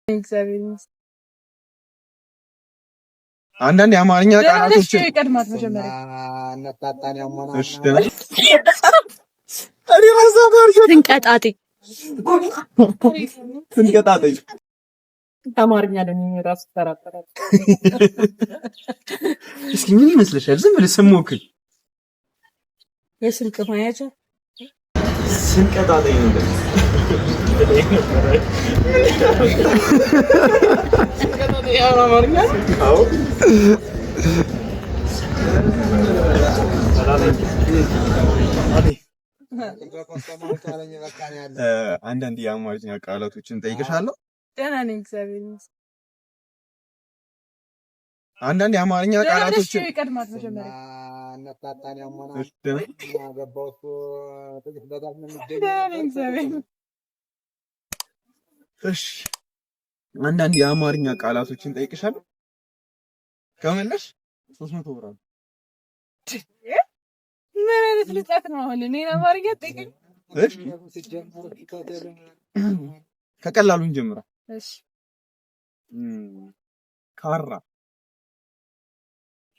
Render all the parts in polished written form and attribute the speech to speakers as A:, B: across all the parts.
A: እግዚአብሔር
B: አንዳንድ የአማርኛ ቃላቶች
A: ይቀድማት መጀመሪያ ትንቀጣጤ አማርኛ ለሚራስ ተራጠራ
B: እስኪ ምን ይመስልሻል? ዝም ብለሽ ስሞክሪ
A: የስንቅ ማያቻ
B: ስንቀጣጤ ነው አንዳንድ የአማርኛ ቃላቶችን ጠይቅሻለሁ።
A: ደህና ነኝ እግዚአብሔር ይመስገን።
B: አንዳንድ የአማርኛ ቃላቶችን
A: ይቀድማት መጀመሪያ
B: እሺ አንዳንድ የአማርኛ ቃላቶችን ጠይቅሻለሁ። ከመለሽ 300 ብር።
A: ምን አይነት ልጣት ነው? አሁን እኔ አማርኛ ጠይቀኝ።
B: እሺ ከቀላሉ እንጀምራ።
A: እሺ
B: ካራ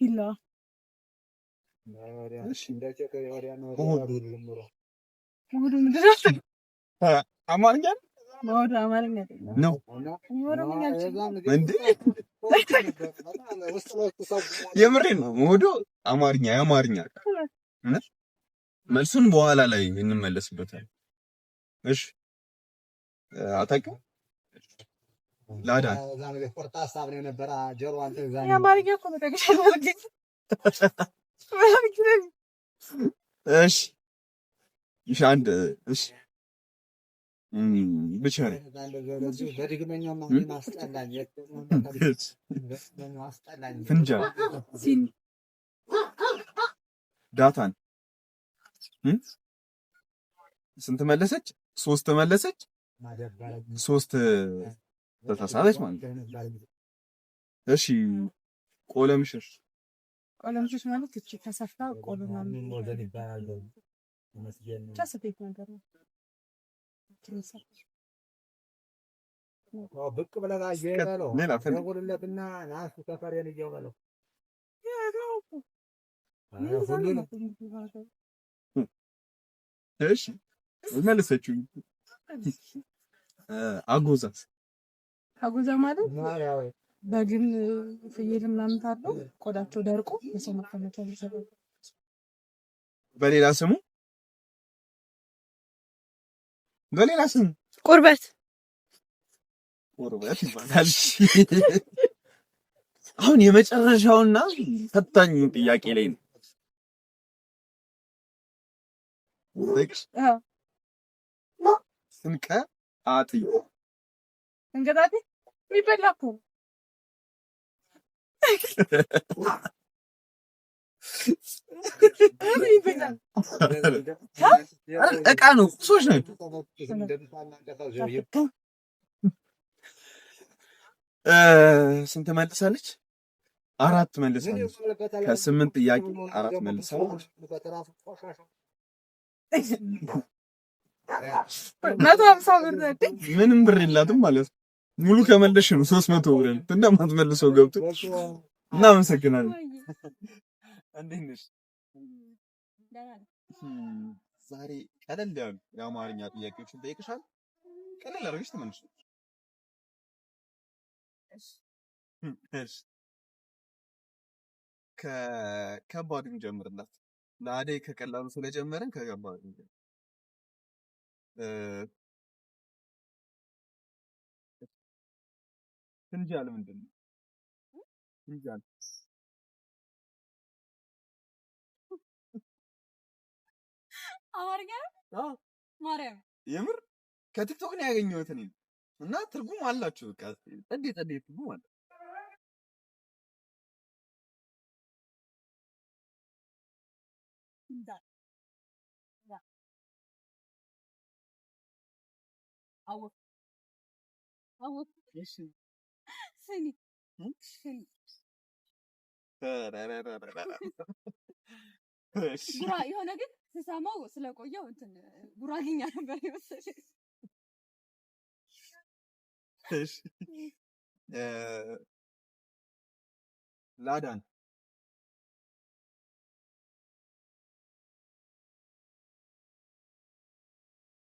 A: ሂላ
B: እሺ አማርኛ
A: ወደ አማርኛ
B: ነው እንዴ? የምሬን ነው። ወደ አማርኛ የአማርኛ መልሱን በኋላ ላይ እንመለስበታለን። እሺ አታውቅም? ላዳ
A: የአማርኛ እኮ ነው።
B: እሺ እሺ አንድ እሺ ብቻ ነው ፍንጃል ዳታን ስንት መለሰች? 3 መለሰች። 3 ተሳሳተች ማለት ነው። እሺ ቆለምሽሽ
A: ቆለምሽሽ ማለት እቺ ተሰፋ ቆለማ ሞደል ይባላል። ተሰፈይት ነገር ነው።
C: ብቅ ብለህ አየኸው ደውልለትና ናሱ ሰፈሬን እየው በለው።
B: እሺ መለሰችው። አጎዛ
A: ማለት በግን ፍየል ምናምን ታለው ቆዳቸው ደርቆ የሰው መቀመጫ ይሰራል።
B: በሌላ ስሙ
A: ቁርበት
B: ይባላል። አሁን የመጨረሻውና ፈታኙ ጥያቄ ላይ ነው። ስንቀጣጤ
A: የሚበላ እኮ
B: እቃ ነው። ቁሶች ናቸው። ስንት መልሳለች? 4 መልሳለች። ከ8 ጥያቄ 4 መልሳለች።
A: 150 ብር
B: ምንም ብር የላትም ማለት ነው። ሙሉ ከመለሽ ነው 300 ብር እንደማትመልሰው ገብቶ። እናመሰግናለን። እንዴት ነሽ? ዛሬ ቀለል ያሉ የአማርኛ ጥያቄዎችን ጠይቅሻል። ቀለል አድርገሽ ተመልሽ። እሺ ከከባዱ እንጀምርላት። ለአደይ ከቀላሉ ስለጀመረን ከከባዱ ፍንጃል ምንድን ነው? ፍንጃል
A: አማርኛ ነው። ማርያም
B: የምር ከቲክቶክ ነው ያገኘሁት እኔ እና ትርጉም አላችሁ። በቃ ጠዴ ትርጉም አለ። እሺ
A: ስኒ የሆነ ግን ስሰማው ስለቆየው እንትን ጉራጌኛ ነበር የመሰለኝ።
B: እሺ ላዳን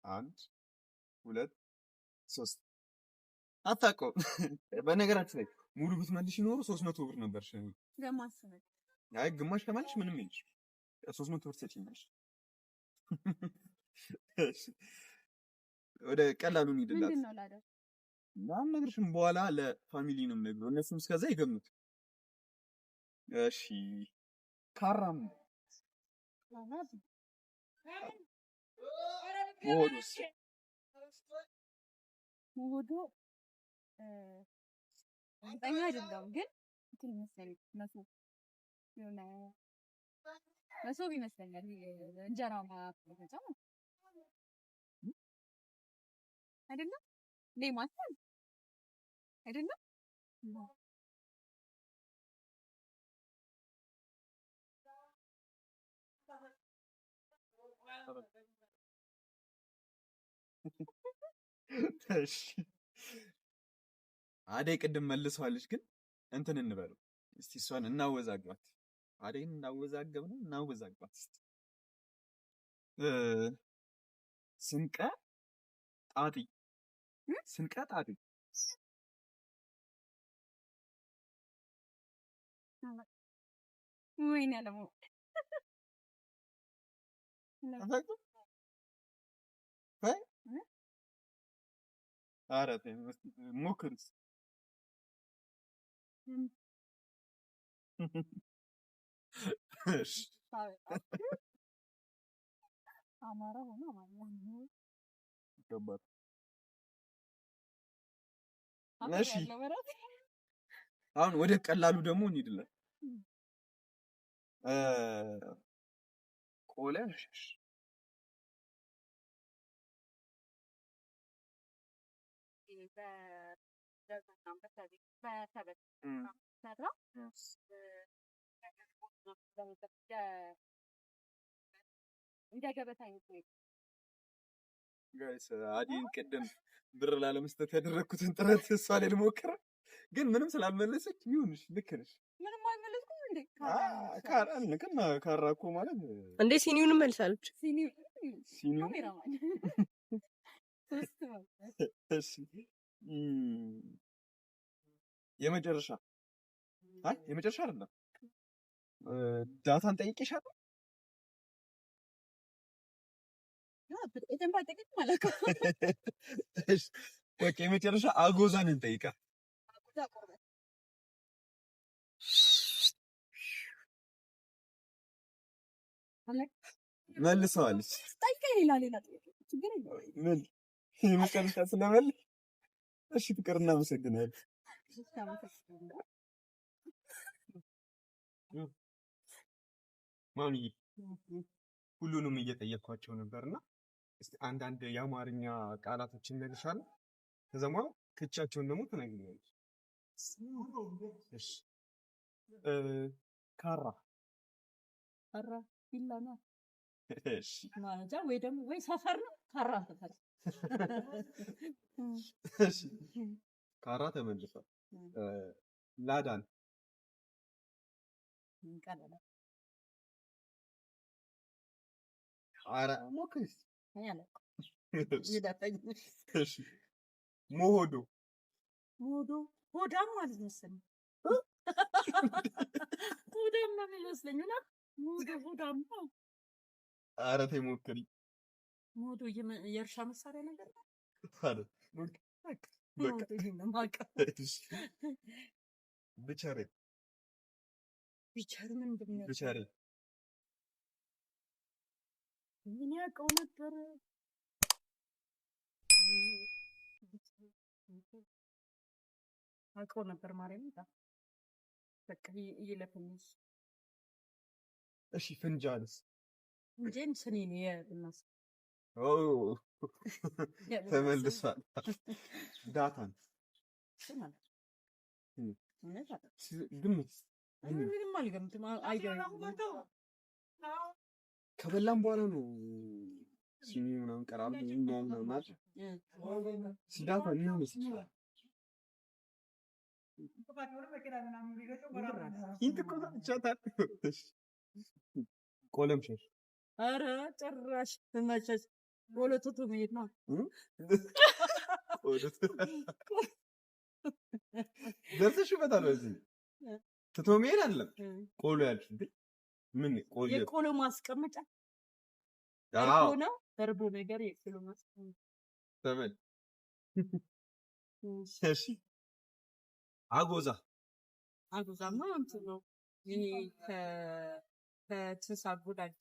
B: አንድ ሁለት ሶስት አታውቀውም። በነገራችን ላይ ሙሉ ብትመልሽ ይኖሩ 300 ብር ነበር።
A: ለማሰብ
B: አይ ግማሽ ከማለሽ ምንም የለሽ 300 ብር ትሰጪኛለሽ። ወደ ቀላሉ እንሂድላት።
A: ምንድን ነው ላዳ?
B: ማን ነገርሽም በኋላ ለፋሚሊ ነው የምነግረው። እነሱም እስከዛ ይገምቱ። እሺ ካራም
A: ሞዶ እርግጠኛ አይደለሁም ግን እንትን ይመስለኛል። መሶብ ይመስለኛል። እንጀራ ማፍለጫ አይደለም? ሌማት አይደለም?
B: እሺ አደይ ቅድም መልሰዋለች፣ ግን እንትን እንበለው እስቲ እሷን እናወዛግባት። አደይን እናወዛግብ ነው እናወዛግባት እስቲ። ስንቀ ጣጢ ስንቀ ጣጢ
A: ወይኔ አለሙ
B: አረተ ሞክርስ እሺ
A: አማራ ሆኖ ማለት
B: ገባህ? እሺ አሁን ወደ ቀላሉ ደግሞ እንሂድለን። ቆለሽ ጋይስ አዲን ቅድም ብር ላለመስጠት ያደረኩትን ጥረት እሷ ላይ ልሞክር፣ ግን ምንም ስላልመለሰች ይሁንሽ። ልክ ነሽ።
A: ምንም አይመለስኩም እንዴ?
B: ካራ እኮ ማለት
D: እንዴ ሲኒውን መልሳለች።
B: ሲኒው እሺ የመጨረሻ የመጨረሻ አይደለም። ዳታን ጠይቄሻለሁ። በቃ የመጨረሻ አጎዛን እንጠይቃ። መልሰዋለች። ምን የመጨረሻ ስለመለስ እሺ ፍቅር እናመሰግናለን። ማሚ ሁሉንም እየጠየኳቸው ነበርና እስቲ አንዳንድ የአማርኛ ቃላቶችን መልሻለሁ። ከዛማ ክቻቸውን ደግሞ ትነግሪኛለሽ። እሺ ካራ
A: ቢላና
B: እሺ
A: ማለጃ ወይ ደግሞ ወይ ሰፈር ነው። ካራ ሰፈር
B: እሺ ካራ ተመልሷል። ላዳን
A: ቀላል
B: አረ ሞክሪስ
A: ያለቀ
B: እሺ ሞሆዶ
A: ሆዳም ማለት መሰለኝ። ሆዳም ነው የሚመስለኝ እና ሆዳም ነው።
B: አረ ተይ ሞክሪ።
A: ሞዶ የእርሻ መሳሪያ ነገር ነው።
B: አረ ብቻሬ
A: ምንድን ነው?
B: ብቻሬ
A: ምን ያውቀው ነበር? አውቀው ነበር ማርያም ታ በቃ ይለፈኝስ።
B: እሺ ፍንጃልስ?
A: እንጀን ስኔ ነው የብናስ
B: ተመልሷል። ዳታን ግምት
A: ምንም አልገምትም።
B: ከበላም በኋላ ነው ሲኒ ምናምን ቀራሉ ምናምን ማለት ሲዳታ ነው ቆለምሸሽ
A: ኧረ ጭራሽ መቼስ ወለቱቱ መሄድ ነው።
B: ደርሰሽበታል። በዚህ ትቶ መሄድ አይደለም ቆሎ ያልሽ እንዴ? ምን ቆሎ
A: የቆሎ ማስቀመጫ ነው። ተርቦ ነገር የቆሎ ማስቀመጫ
B: ተመል እሺ። አጎዛማ እንትን ነው። ይሄ ከትንሳ ጉዳይ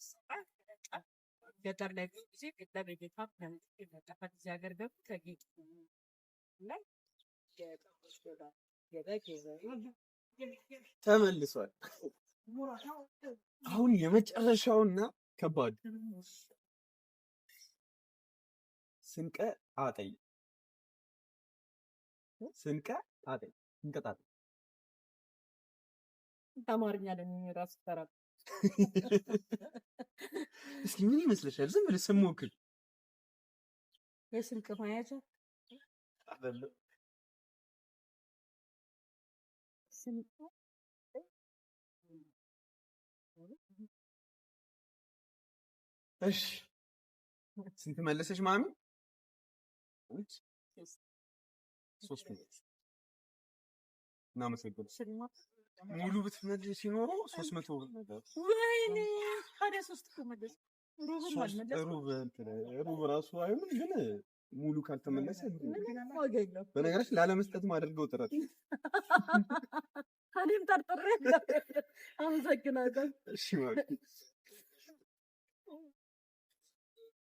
B: ገጠር ላይ ጊዜ ለቤታ ከመጣፋት እዚህ ሀገር ገብቶ ከጌጥ ላይ ተመልሷል። አሁን የመጨረሻውና ከባድ ስንቀ አጠይ እንቀጣጥ
A: አማርኛ ለሚራስ ተራ
B: እስኪ ምን ይመስልሻል? ዝም ብለሽ ስሞክር
A: የስንቅ ማያቻ
B: አይደለም። እሺ ስንት መለሰሽ ማሚ? 3 እናመሰግናለን። ሙሉ ብትመልሽ ሲኖሩ 300 ብር።
A: ወይኔ ታዲያ 3 እኮ መለስ
B: ሩብ ራሱ አይሆንም፣ ግን ሙሉ ካልተመለሰ በነገራችን ላለመስጠት ማድረገው ጥረት
A: እኔም ጠርጥሬ አመሰግናለሁ።
B: እሺ ማለት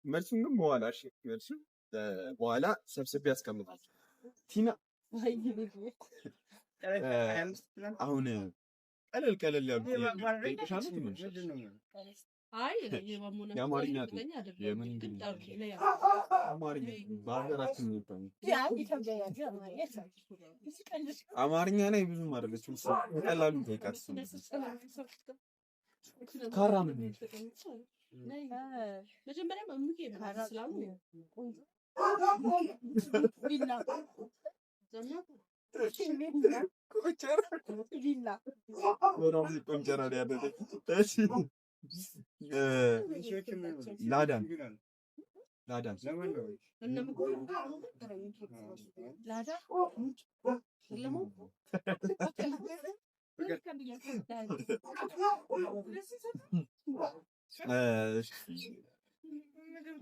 B: መልሱን ግን በኋላ እሺ፣ መልሱን በኋላ ሰብስቤ ያስቀምጣል። ቲና አሁን ቀለል ያሉ የአማርኛ አማርኛ ላይ ብዙም አይደለችም። ቀላሉ ጠይቃት። ካራ ምን
A: መጀመሪያ ማሙዬ ካራስላሙ
B: ላዳን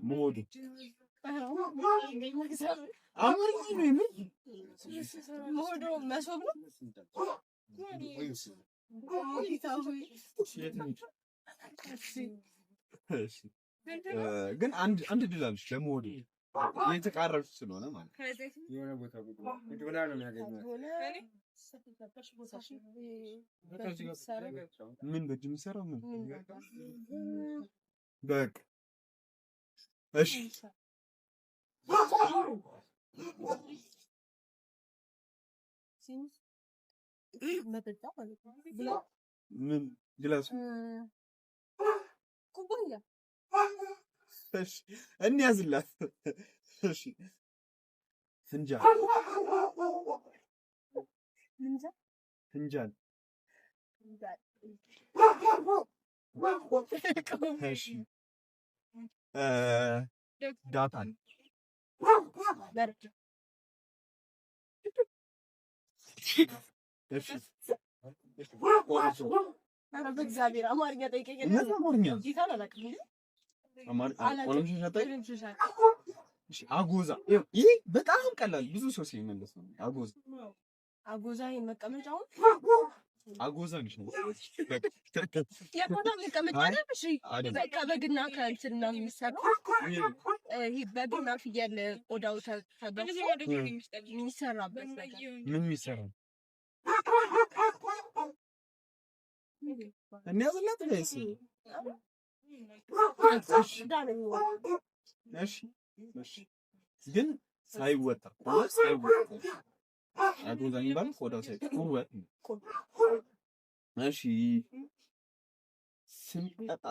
B: ሞዱ
A: ሞዶ መሶብ ነው።
B: ግን አንድ ድል አለች ለሞዱ የተቃረሱ ስለሆነ ማለት
C: የሆነ ቦታ ወላ ነው የሚያገኘው።
B: ምን በእጅ የሚሰራው ምን በቃ እሺ ምን ግላስ
A: ኩባያ
B: እሺ እንያዝላት። እሺ ፍንጃል እሺ ዳታን
A: በእግዚአብሔር አማርኛ ጠይቀኝ።
B: አጎዛ ይሄ በጣም ቀላል ብዙ ሰው ሲመለስ ነው።
A: አጎዛ መቀመጫውን
B: አጎዛ ነሽ ነው
A: የቆዳ መቀመጫ ነው። እሺ በቃ በግና ከእንትን ነው የሚሰራው። ይሄ በግና ፍየል ቆዳው ተበጥሶ የሚሰራበት ነገር
B: ምን የሚሰራው እንያዝላት ጋይስ። እሺ ግን ሳይወጣ አጎዛ የሚባለው ቆዳው ሳይወጣ እሺ ስንቀጣ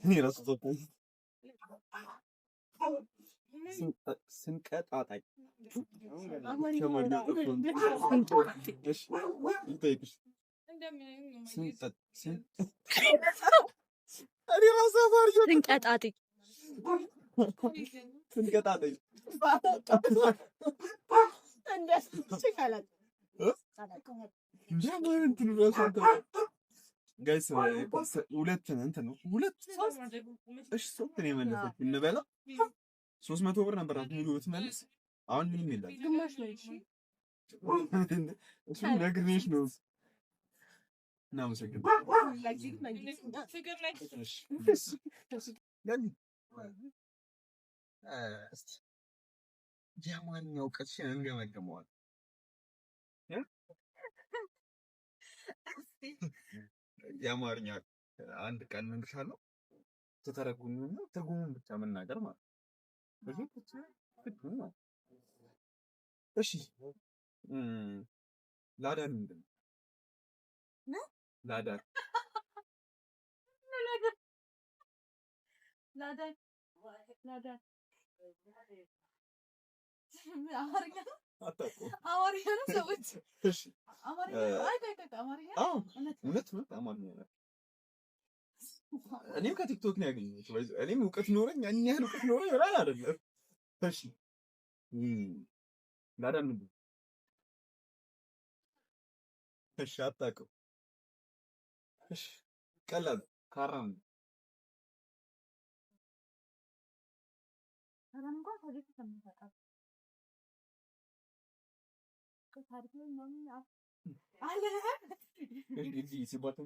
B: እኔ ራሱ ስንቀጣጣይ ስንቀጣጣይ ጋይስ ሁለት እንትን ነው ሁለት እሺ ሶስት ነው የመለሰች እንበላ 300 ብር ነበር ሙሉ ብትመልስ አሁን ምንም የለም
A: ግማሽ ነው እሺ
B: እሱ ነግሬሽ ነው እናመሰግናለን የአማርኛ እውቀትሽን እንገመግመዋለን የአማርኛ አንድ ቀን እንግሻለሁ ተተረጉሙና ትርጉሙን ብቻ መናገር ማለት ነው። እሺ ላዳር ምንድን ነው? ላዳር
A: አማርኛ ነው ሰዎች
B: እሺ አማርኛ እኔም ከቲክቶክ ነው ያገኘሁት እኔም እውቀት ኖረኝ ያን ያህል እውቀት ኖረኝ ይላል አይደለም እሺ ላዳር ምንድን ነው? እሺ አታውቅም እሺ ቀላል ካራም እንግዲህ ሲባል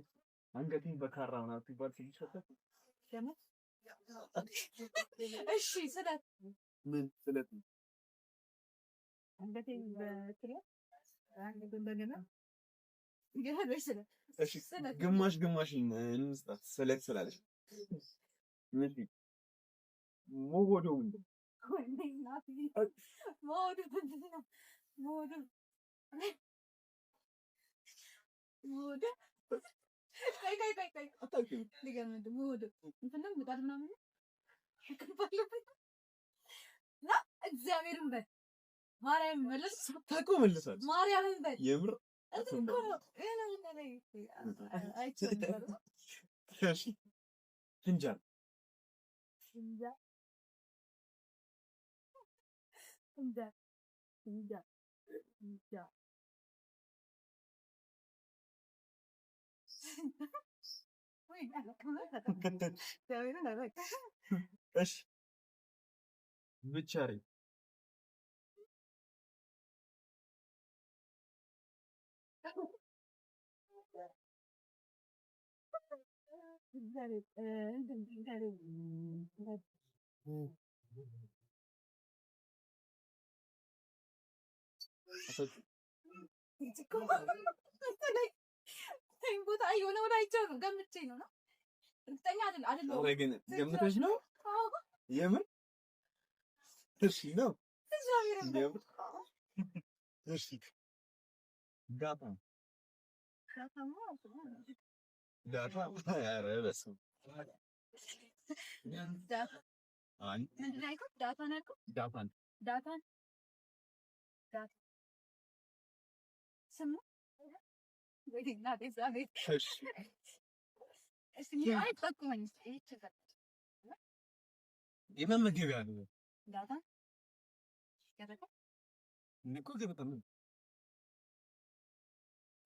B: አንገቴን በካራ ምናምን ሲባል ሲሸጠት
A: እሺ ስለት
B: ምን ስለት
A: አንገቴን በስለት አንገቴን እንደገና ይገርምሽ ስለት
B: እሺ ግማሽ ግማሽ እንስጣት ስለት ስላለች ምን ሞጎዶ
A: እግዚአብሔርን በል ማርያም መልስ
B: ታቆምልሳል
A: ማርያምን በል
B: የምር ፍንጃል እሺ ብቻሪ
A: ቦታ የሆነ ወደ አይቼው ነው ገምቼ ነው እርግጠኛ አይደለሁም
B: ግን ገምተሽ ነው የምር እሺ ነው እሺ ዳታ ኧረ በስመ አብ
A: ምንድን ነው ያልኩት ዳታ ነው ያልኩት ዳታን ስሙ
B: የመመገቢያ ነው
A: ዳታ
B: እኮ ገበታ ምን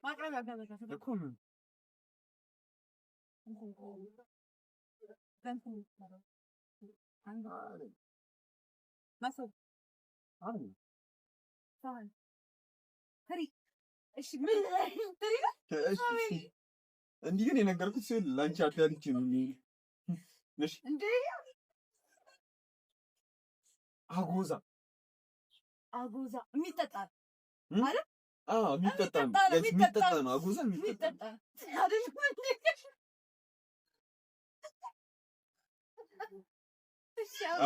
A: ማቅረቢያ ገበታ
B: እኮ ምን
A: ማሰብ ሳህን ትሪ እሺ ምን ትሪ
B: እንዲህ ግን የነገርኩት ሲሆን ላንቺ አዳልቼ ነው እሺ
A: እንዴ
B: አጎዛ
A: የሚጠጣ ማለት
B: የሚጠጣ ነው አጎዛ የሚጠጣ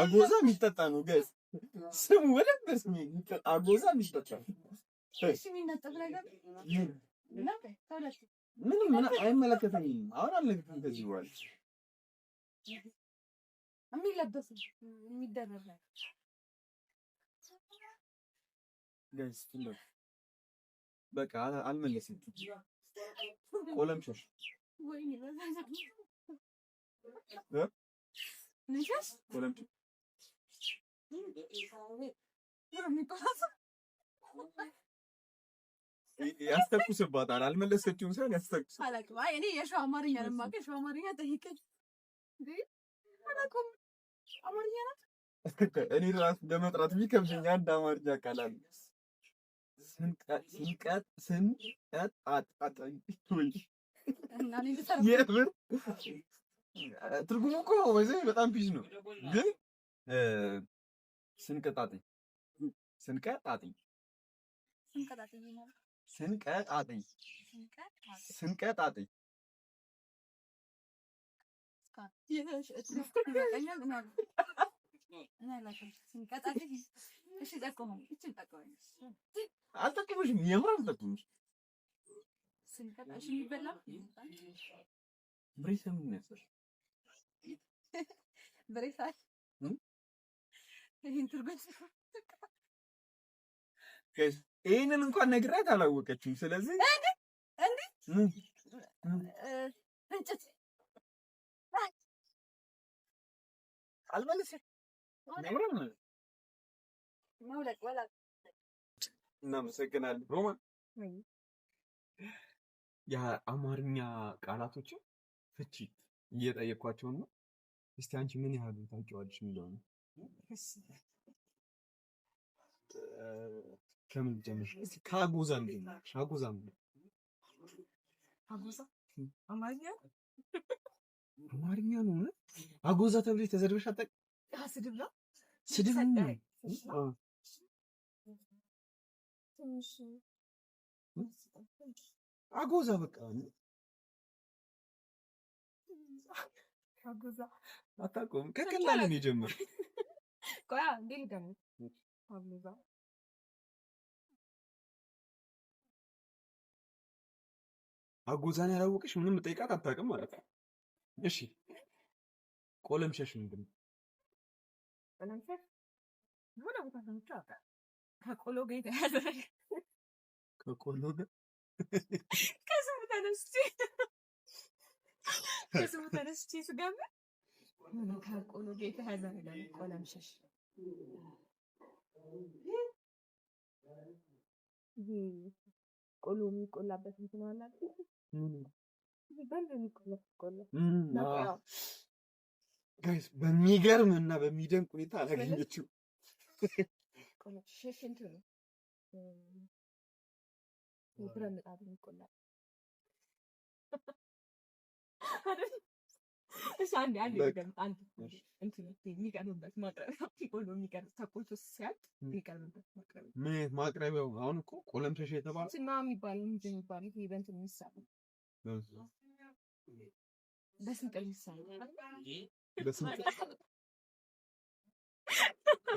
B: አጎዛ የሚጠጣ ነው ጋይስ ስሙ በደንብ ስሙ አጎዛ የሚጠጣ
A: እሺ የሚነጠፍ ነገር
B: ምንም አይመለከተኝም አሁን አልነግርም ከዚህ በኋላ
A: የሚለበስ የሚደረግ
B: ጋይስ በቃ አልመለሰችም። ቆለምሸሽ
A: ወይኔ በዛዛት
B: ያስተኩስባታል። አልመለሰችውም ሳይሆን ያስተኩስ
A: አላውቅም። አይ እኔ የሸዋ አማርኛ ነው የማውቀው። የሸዋ አማርኛ ጠይቀኝ እንዴ አላውቅም። አማርኛ ናት።
B: እኔ ራሱ ለመጥራት የሚከብደኝ አንድ አማርኛ ቃል አለ። ትርጉሙ እኮ ወይዘይ በጣም ፒስ ነው፣ ግን ስንቀጣጥኝ አልጠቅምሽም። የምር አልጠቅምሽም።
A: ስንቀጣሽ የሚበላ
B: ብሬሳ ምን ነበር?
A: ብሬሳ ይሄን ትርጉም
B: ይሄንን እንኳን ነግራት አላወቀችም። ስለዚህ
A: እንጭት
B: አልመለሰም። እናመሰግናለን ሮማን። የአማርኛ ቃላቶችን ፍቺ እየጠየኳቸው ነው። እስቲ አንቺ ምን ያህል ታውቂዋለሽ የሚለውን ከምን ጀምር? እስቲ ከአጎዛ ምንድን ነው? አጎዛ ምንድን ነው?
A: አማርኛ
B: ነው። አጎዛ ተብሎ ተዘርበሽ አታውቂም?
A: ስድብ ነው።
B: ስድብ ነው። አጎዛ በቃ
A: አጎዛ
B: አታውቀውም? ከቀላል ነው የጀመረው።
A: ቆይ እንዴት ደግሞ አጎዛ
B: አጎዛን ያላወቅሽ ምንም ጠይቃት አታውቅም ማለት ነው። እሺ ቆለምሸሽ ምንድን ነው?
A: ቆለምሸሽ ምን ቦታ ነው? ከቆሎ ጋር የተያዘ
B: ከቆሎ ጋር
A: ከስሙ ተነስቼ ስገባ ከቆሎ ጋር የተያዘ ነገር ቆለምሸሽ ቆሎ የሚቆላበት እንትን አለ
B: ጋይስ በሚገርም እና በሚደንቅ ሁኔታ አላገኘችው።
A: ቆለምሸሽ እንትን ነው ብረት ምጣድ የሚቆላል። እሺ አንዴ እንትን የሚቀርብበት ማቅረቢያ ቆሎ የሚቀርብ ተቆልቶ ሲያልቅ የሚቀርብበት ማቅረቢያ
B: ምን ማቅረቢያው? አሁን እኮ ቆለምሸሽ የተባለው
A: ስና የሚባለው ምንድን የሚባለው ይሄ በእንትን የሚሰራው በስንጥር የሚሰራው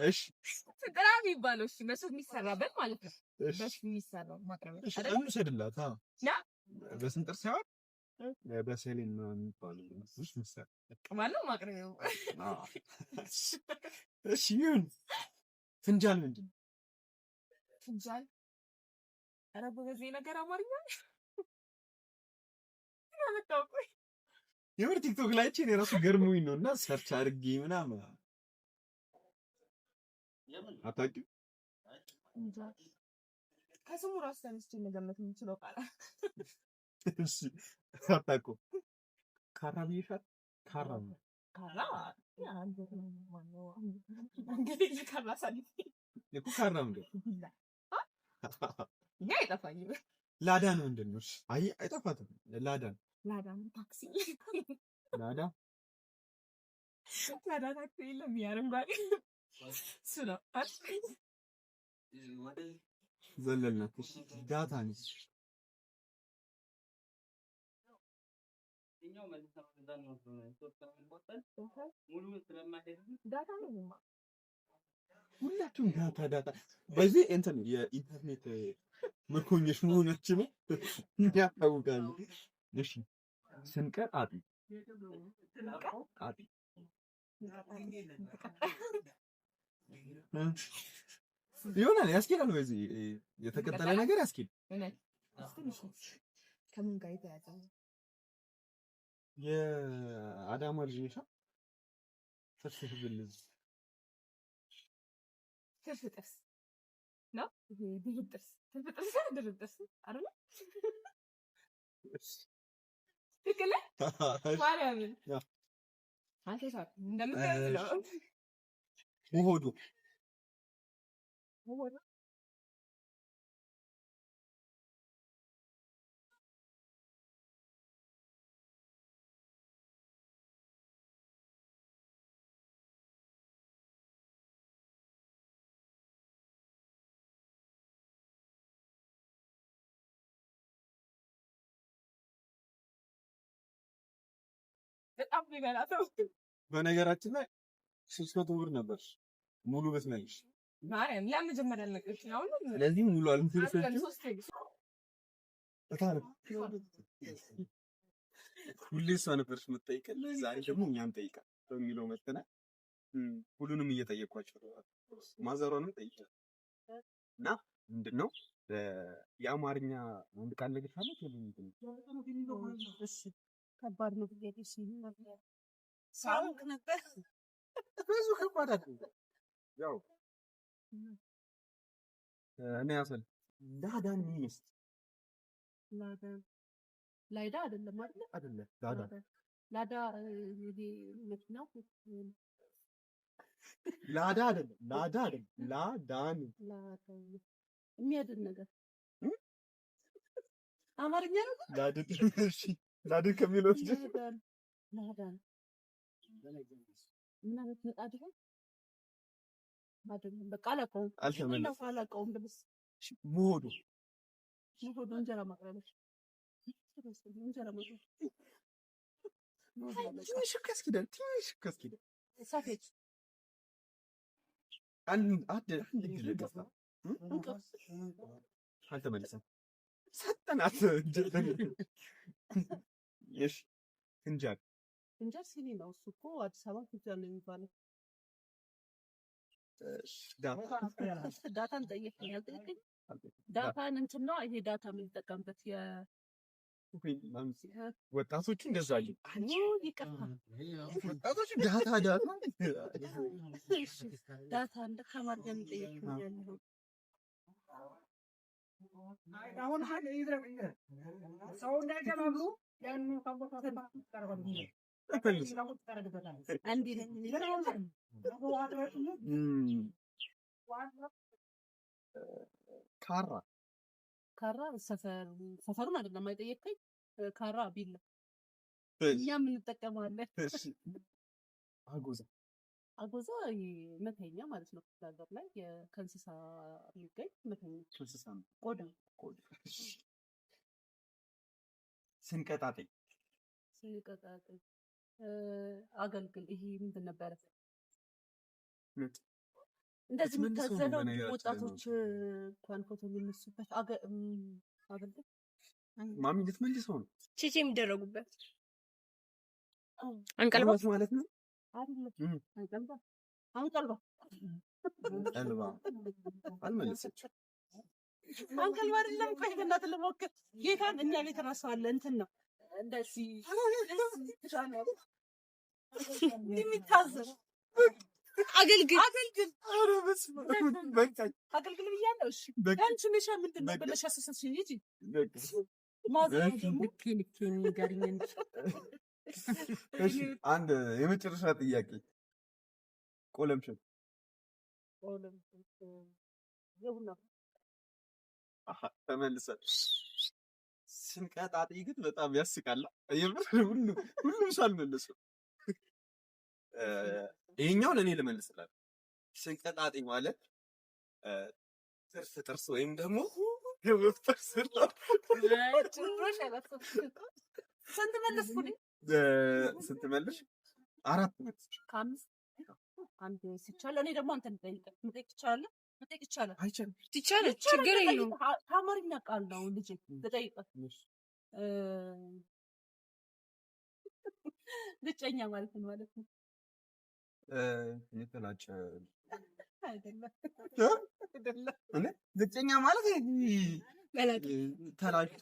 B: እሺ
A: ስንጥራ የሚባለው እሺ በሱ የሚሰራበት ማለት ነው። በሱ የሚሰራው ማቅረቢያ
B: እሺ እንውሰድላት። በስንጥር ሳይሆን በሰሌን ነው የሚባለው
A: ማለት ማቅረቢያው።
B: እሺ ይሁን። ፍንጃል ምንድን ነው?
A: ፍንጃል ኧረ በዚህ ነገር አማርኛ ቆይ
B: የምር ቲክቶክ ላይ እቺ የራሱ ገርሞኝ ነው እና ሰርች አድርጌ ምናምን አታውቂም?
A: ከስሙ ራሱ ተነስቼ መገመት የምችለው ቃል
B: እሺ አታውቅም? ካራ ብዬሻል። ካራ አንገት ነው ማነው?
A: እንግዲህ ካራ ሳልፍ
B: እኮ ካራ ምንድን ነው?
A: አይጠፋኝም።
B: ላዳ ነው ምንድን ነው? አይ አይጠፋትም። ላዳ
A: ታክሲ
B: ላዳ
A: ታክሲ የለም። ያረንጓዴ እሱ ነው
B: ዘለልናት። ዳታ ነች። ሁላችሁም ዳታ በዚህ እንትን የኢንተርኔት ምርኮኞች መሆናችን ያታውቃሉ። እሺ ስንቀጣጥ ይሆናል ያስኬዳል። በዚህ የተቀጠለ ነገር ያስኬድ።
A: ከምን ጋር የተያዘ
B: የአዳማ ልጅ ነሽ? ትርፍ ብልዝ
A: ትርፍ ጥርስ ነው። ድርብ ጥርስ ትርፍ ጥርስ ድርብ ጥርስ አይደለ? ትክክል ማርያምን አንተ ሳት እንደምትለው
B: ሙሆዱ
A: በጣም ይበላል።
B: በነገራችን ላይ 600 ብር ነበር ሙሉ በትነሽ
A: ማርያም ለመጀመሪያ ነገር ነው።
B: ስለዚህ ሙሉ አልምትልሰች ሁሌ እሷ ነበርሽ የምትጠይቀን። ዛሬ ደግሞ እኛም ጠይቃል በሚለው መተናል። ሁሉንም እየጠየኳቸው ማዘሯንም ጠይቃል እና ምንድነው የአማርኛ አንድ ቃል ነግሬሻለሁ።
A: ከባድ ነው ብዬ ነበር ሳውቅ ነበር።
B: ብዙ ከባድ አይደለም። ያው እኔ ያሰል ዳዳን ሚስት
A: ላይዳ አይደለም
B: አይደለም
A: ላዳ ይሄ መኪናው
B: ላዳ አይደለም ላዳን
A: የሚያድን ነገር አማርኛ ነው።
B: ላድን ከሚለው
A: ላዳን ምን አይነት መጣድ ነው? አይደለም በቃ አላውቀውም። ድምፅ
B: ሙሆዱ
A: እንጀራ ማቅረብ
B: ትንሽ ከስኪደን ሳፌት አንድ ግልገፋ አልተመለሰም። ሰጠናት እሺ ፍንጃል
A: ሲኒ ነው እሱ እኮ አዲስ አበባ ፍንጃል ነው የሚባለው። ዳታን ጠየቀኝ አልጠየቀኝ። ዳታን እንትን ነው ይሄ ዳታ የምንጠቀምበት
B: ወጣቶቹ እንደዛ አሉ።
A: ይቅርታ
B: ወጣቶቹ
A: ዳታ እንደ ከማርገን ጠየቀኝ ያለው
C: አሁን ሀል ይድረኝ ሰው እንዳይገባሉ ያን ካቦታ ተቀርበሉ
A: አንዴ ነው ካራ ሰፈሩን አይደለም አይጠየቀኝ። ካራ ቢላ እኛ ምን እንጠቀማለን? አጎዛ መተኛ ማለት ነው። ሀገር ላይ ከእንስሳ የሚገኝ መተኛ ቆዳ
B: ስንቀጣጤ
A: አገልግል ይሄ ምንድን ነበረ? እንደዚህ የምታዘለው ወጣቶች እንኳን ፎቶ የሚነሱበት አገልግል
B: ማሚ ልትመልሰው ነው።
D: ቺቺ የሚደረጉበት አንቀልባ
B: ማለት ነው።
A: አንቀልባ
B: አልመለሰችም።
A: አንቀልባ አይደለም። ቆይ በእናትህ ልሞክር። ጌታን እኛ ቤት እራሱ አለ እንትን ነው እንደዚህ የሚታዘብ
D: አገልግል
A: አገልግል ብያለሁ። እሺ አንቺ ነሽ ምንድን ነው ብለሽ አሰሰሽ እንጂ
B: አንድ የመጨረሻ ጥያቄ ቆለምሽን ተመልሰን ስንቀጣጤ ግን በጣም ያስቃል። ሁሉም ሳልመልሰው ይሄኛውን እኔ ልመልስላለሁ። ስንቀጣጤ ማለት ጥርስ ወይም ደግሞ የወፍ ጥርስ ነው። ስንት መልሽ? 4 መልስ
A: ከ5 አንድ ሲቻል እኔ ደግሞ አንተ መጠየቅ ይቻላል። አይቻልም።
D: ይቻላል። ችግር የለውም።
A: ከአማርኛ ቃል ነው ልጅ ልጠይቅህ። ብቸኛ ማለት ነው።
B: የተላጨ ግጨኛ ማለት ተላጭቶ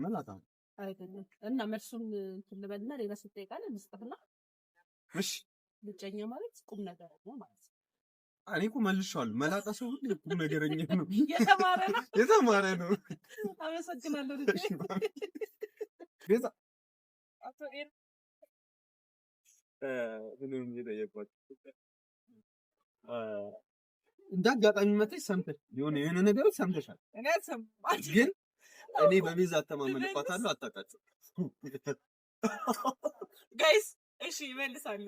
B: መላጣ
A: አይደለም። እና መልሱን ልበልና ሌላ ስትጠይቃለ መስጠትና
B: እሺ
A: ግጨኛ ማለት ቁም ነገር ነው ማለት ነው።
B: እኔ እኮ መልሼዋለሁ። መላጣ ሰው ሁሉ ቁም ነገረኛ ነው።
A: የተማረ ነው። አመሰግናለሁ ልጅ
B: ቤዛ ምንም እየጠየኳት እንደ አጋጣሚ መተሽ ሰምተሽ የሆነ ነገሮች ሰምተሻል። ግን እኔ በቤዛ አተማመንባታለሁ። አታውቃትም
A: ጋይስ። እሺ ይመልሳሉ።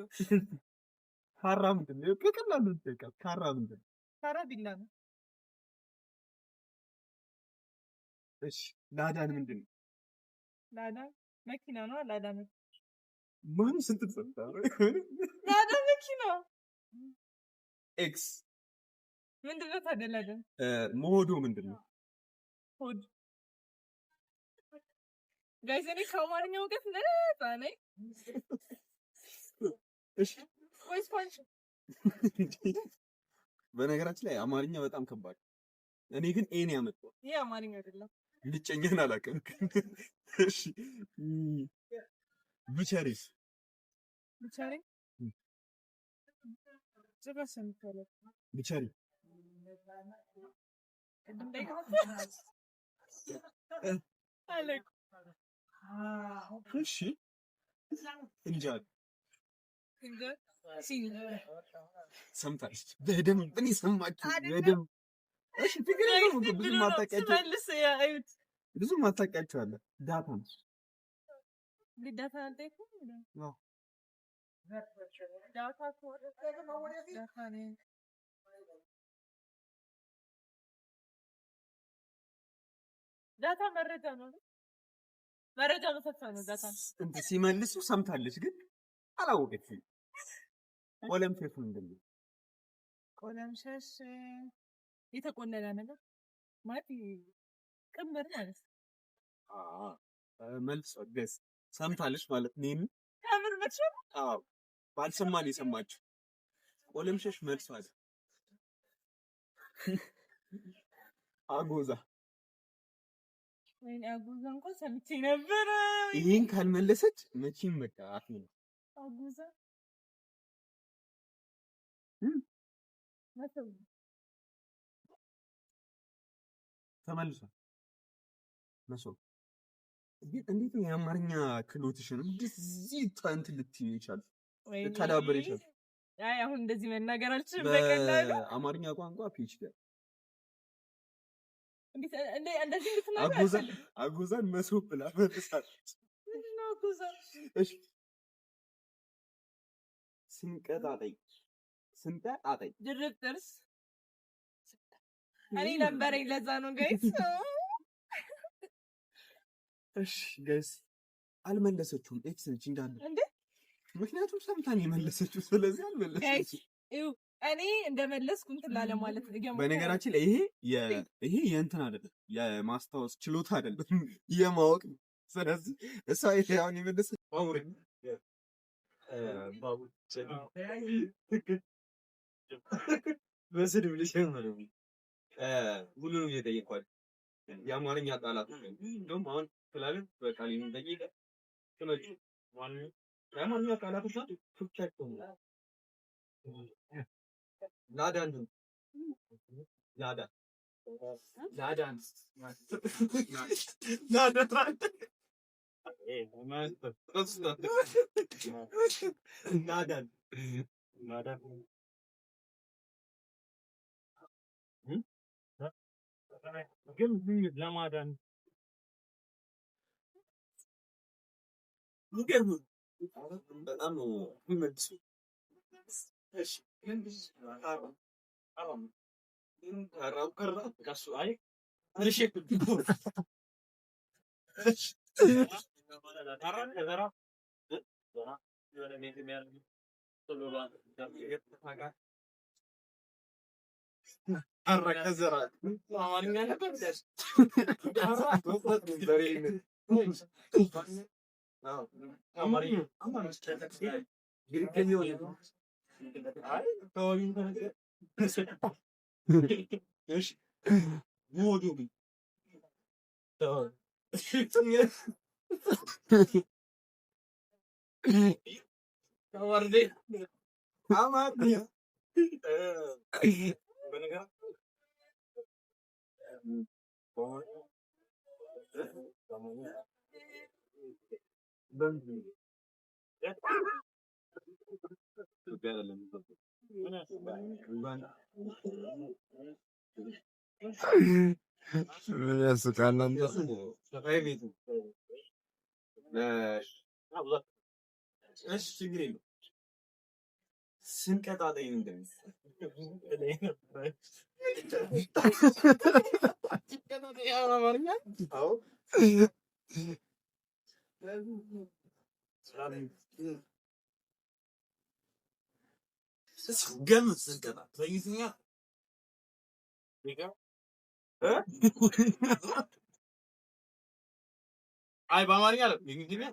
B: ካራ ምንድን ነው? በቀላሉ ትጠይቃለህ። ካራ ምንድን ነው?
A: ካራ ቢላ ነው።
B: እሺ ላዳን ምንድን ነው?
A: ላዳ መኪና ነው። ላዳ ነው።
B: ማን ስንት ተሰጣ?
A: ላዳ መኪና
B: ኤክስ
A: ምንድነው? ታደላደ
B: ሞዶ ምንድነው?
A: ሆድ ጋይስ እኔ ከአማርኛ እውቀት ነጣ ነኝ።
B: እሺ
A: ወይስ ፓንች?
B: በነገራችን ላይ አማርኛ በጣም ከባድ። እኔ ግን ኤን ያመጣው
A: ይሄ አማርኛ አይደለም።
B: ልጨኛን አላውቅም። እሺ ቡቸሪስ
A: ቡቸሪ ዘባሰም ካለ
B: ቡቸሪ እሺ እንጃል ሰምታለች በደንብ እኔ ሰማችሁ በደንብ። እሺ ፍቅር ነው ብዙ ማታውቂያቸው አለ። ዳታ ነው
A: ዳታ አንተይኩ ነው ዳታ ኮድ ዳታ ነው። ዳታ መረጃ ነው። መረጃ መሰብሰብ ነው። ዳታ
B: እንትን ሲመልሱ ሰምታለች ግን አላወቀችም። ቆለምሸሽ ምንድን ነው?
A: ቆለምሸሽ የተቆለለ ነገር ማለት ቅምር ማለት ነው።
B: መልስ ገስ ሰምታለች ማለት ነው።
A: ከምር መጥቶ
B: ባልሰማ ነው የሰማችው። ቆለምሸሽ መልስ አለ። አጎዛ
A: ወይኔ አጎዛ እንኳን ሰምቼ ነበር።
B: ይሄን ካልመለሰች መቼም በቃ አፍ ነው።
A: አጎዛ
B: ተመልሷል። መሶብ ግን እንዴት ነው የአማርኛ ክህሎትሽን እንደዚህ ታንት ልትይ ይቻላል? ታዳብር ይቻላል?
A: አይ አሁን እንደዚህ መናገር አልችልም። በቀላሉ
B: በአማርኛ ቋንቋ ፒኤችዲ
A: እንደዚህ ልትናገር
B: አጎዛን መሶብ ብላ መልሳለች።
A: ምንድነው አጎዛ?
B: እሺ ስንቀጣጠይ
A: ድርብ ጥርስ እኔ ነበረኝ። ለዛ ነው ጋይስ።
B: እሺ ጋይስ አልመለሰችውም። ኤክስ ነች እንዳለ እንዴ? ምክንያቱም ሰምታን የመለሰችው ስለዚህ አልመለሰችም።
A: እኔ እንደመለስኩ እንትን ላለ ማለት ነው።
B: በነገራችን ላይ ይሄ የእንትን አይደለም፣ የማስታወስ ችሎታ አይደለም፣ የማወቅ። ስለዚህ እሷ አሁን የመለሰችው በስድብ ልሸምር ሁሉንም እየጠየኳል። የአማርኛ ቃላት እንደውም አሁን ስላለን በቃል የሚጠይቀ ስለዚህ የአማርኛ ቃላቶች ፍቻቸው ላዳን
C: ግን ለማዳን
B: በጣም ነው የሚመልሱ። እሺ እሺ ሞዱ
E: ምን ያስቃል አንተ?
B: እሺ ችግር የለውም። ስንቀጣጠይ ገምት ስንቀጣ በእንግሊዝኛ አይ በአማርኛ አለ በእንግሊዝኛ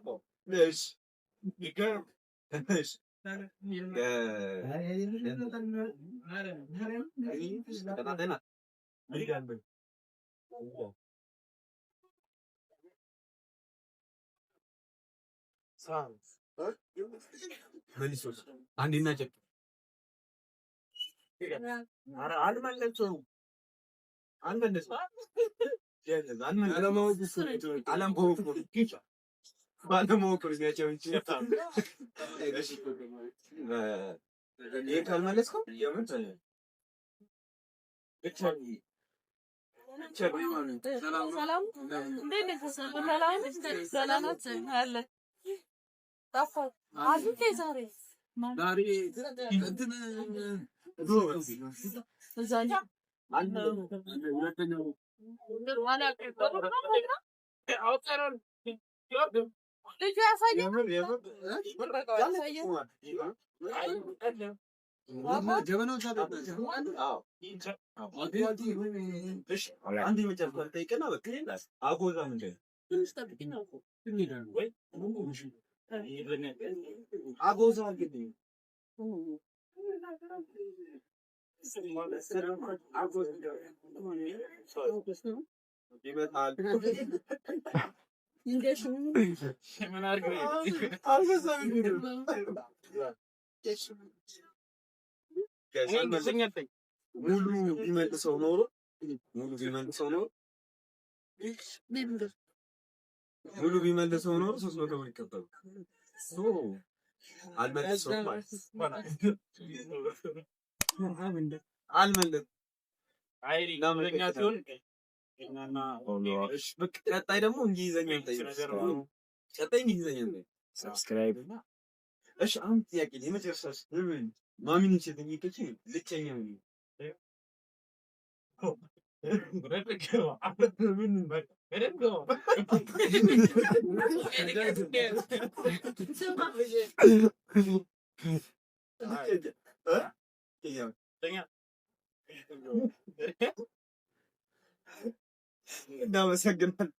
B: እሺ ይገርም እሺ መልሶች አንዴና ጨቅ አልመለሰውም ካልመለስከው አንድ የመጨረሻ ጠይቀና በቃ አጎዛ ምንድን አጎዛ እንግዲህ ይመጣል ሙሉ ቢመልሰው ኖሮ ሙሉ ቢመልሰው ኖሮ 300 ብር ይቀበሉ። አልመለሰውም ቀጣይ ደግሞ እንግሊዘኛ ሰብስክራይብ። እሺ አሁን ጥያቄ የመጨረሻ ማሚን ልቸኛ እናመሰግናለን።